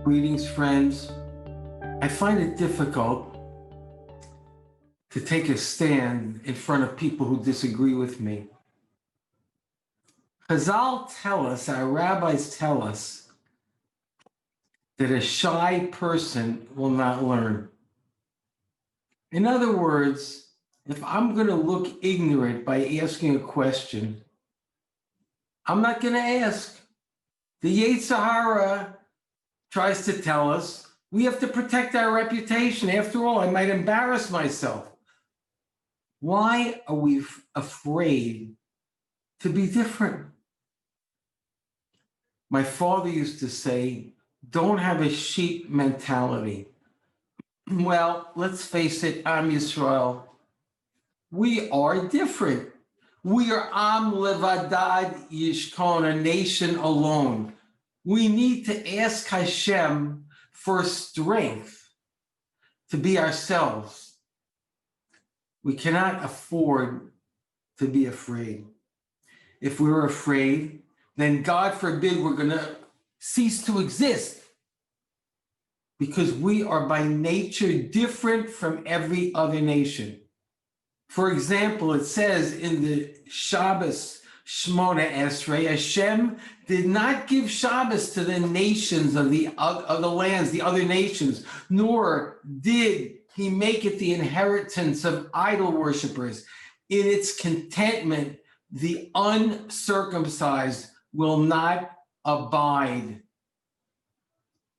Greetings, friends. I find it difficult to take a stand in front of people who disagree with me. Chazal tell us, our rabbis tell us, that a shy person will not learn. In other words, if I'm going to look ignorant by asking a question, I'm not going to ask. The Yetzer Hara tries to tell us we have to protect our reputation. After all, I might embarrass myself. Why are we afraid to be different? My father used to say, don't have a sheep mentality. Well, let's face it, Am Yisrael, we are different. We are Am Levadad Yishkon, a nation alone. We need to ask Hashem for strength to be ourselves. We cannot afford to be afraid. If we're afraid, then God forbid we're going to cease to exist, because we are by nature different from every other nation. For example, it says in the Shabbos Shmona Esrei, Hashem did not give Shabbos to the nations of the lands, the other nations, nor did he make it the inheritance of idol worshipers. In its contentment, the uncircumcised will not abide.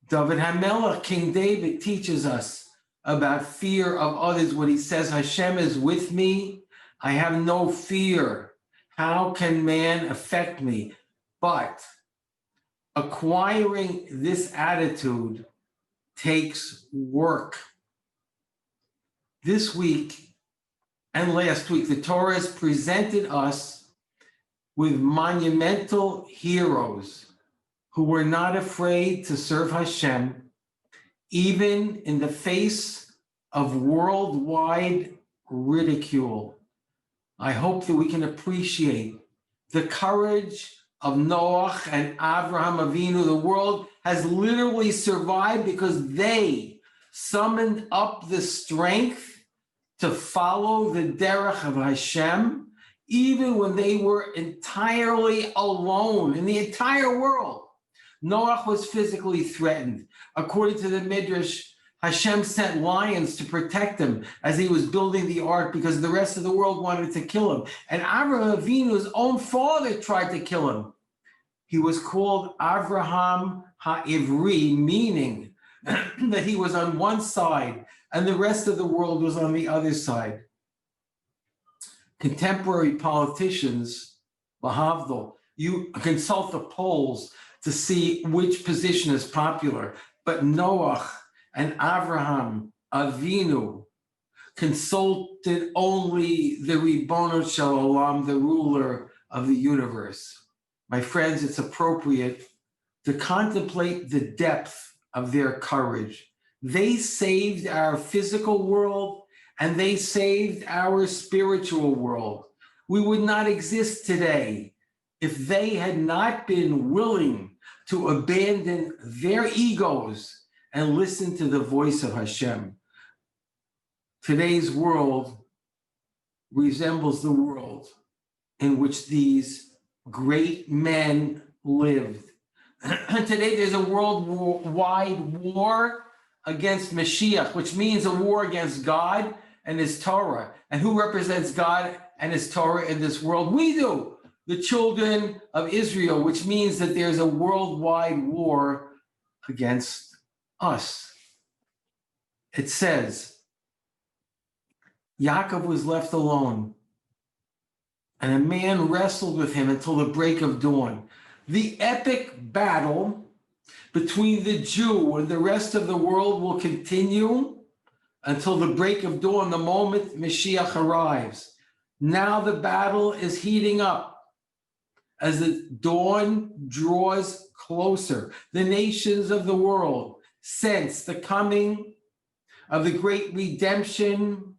David HaMelech, King David, teaches us about fear of others when he says, Hashem is with me, I have no fear. How can man affect me? But acquiring this attitude takes work. This week and last week, the Torah has presented us with monumental heroes who were not afraid to serve Hashem, even in the face of worldwide ridicule. I hope that we can appreciate the courage of Noach and Avraham Avinu. The world has literally survived because they summoned up the strength to follow the derech of Hashem, even when they were entirely alone in the entire world. Noach was physically threatened. According to the Midrash, Hashem sent lions to protect him as he was building the ark because the rest of the world wanted to kill him. And Avraham Avinu's own father tried to kill him. He was called Avraham HaIvri, meaning that he was on one side and the rest of the world was on the other side. Contemporary politicians, Lahavdil, you consult the polls to see which position is popular. But Noach and Avraham Avinu consulted only the Ribono Shel Olam, the ruler of the universe. My friends, it's appropriate to contemplate the depth of their courage. They saved our physical world and they saved our spiritual world. We would not exist today if they had not been willing to abandon their egos and listen to the voice of Hashem. Today's world resembles the world in which these great men lived. Today there's a worldwide war against Mashiach, which means a war against God and his Torah. And who represents God and his Torah in this world? We do. The children of Israel, which means that there's a worldwide war against us. It says, Yaakov was left alone, and a man wrestled with him until the break of dawn. The epic battle between the Jew and the rest of the world will continue until the break of dawn, the moment Mashiach arrives. Now the battle is heating up. As the dawn draws closer, the nations of the world sense the coming of the great redemption,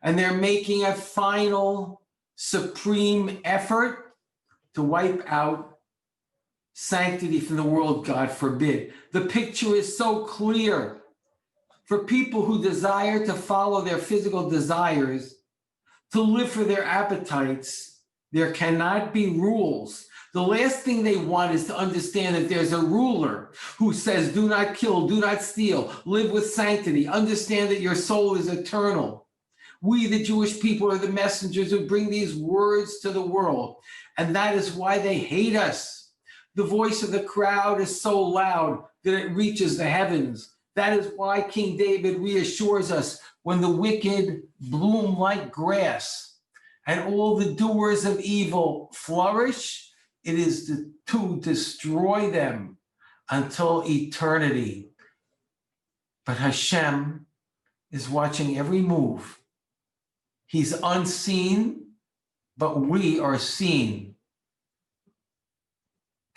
and they're making a final supreme effort to wipe out sanctity from the world, God forbid. The picture is so clear. For people who desire to follow their physical desires, to live for their appetites, there cannot be rules. The last thing they want is to understand that there's a ruler who says, do not kill, do not steal, live with sanctity, understand that your soul is eternal. We, the Jewish people, are the messengers who bring these words to the world, and that is why they hate us. The voice of the crowd is so loud that it reaches the heavens. That is why King David reassures us, when the wicked bloom like grass and all the doers of evil flourish, it is to destroy them until eternity. But Hashem is watching every move. He's unseen, but we are seen.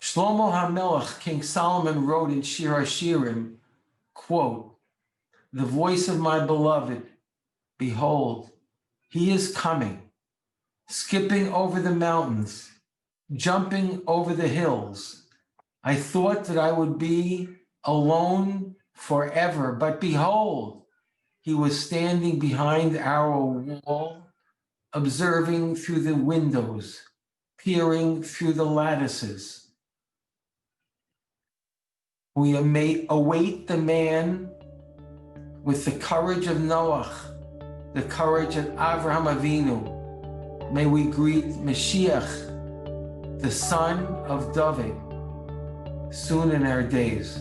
Shlomo HaMelech, King Solomon, wrote in Shir HaShirim, quote, the voice of my beloved, behold, he is coming, skipping over the mountains, jumping over the hills. I thought that I would be alone forever, but behold, he was standing behind our wall, observing through the windows, peering through the lattices. We await the man with the courage of Noach, the courage of Avraham Avinu. May we greet Mashiach, the son of David, soon in our days.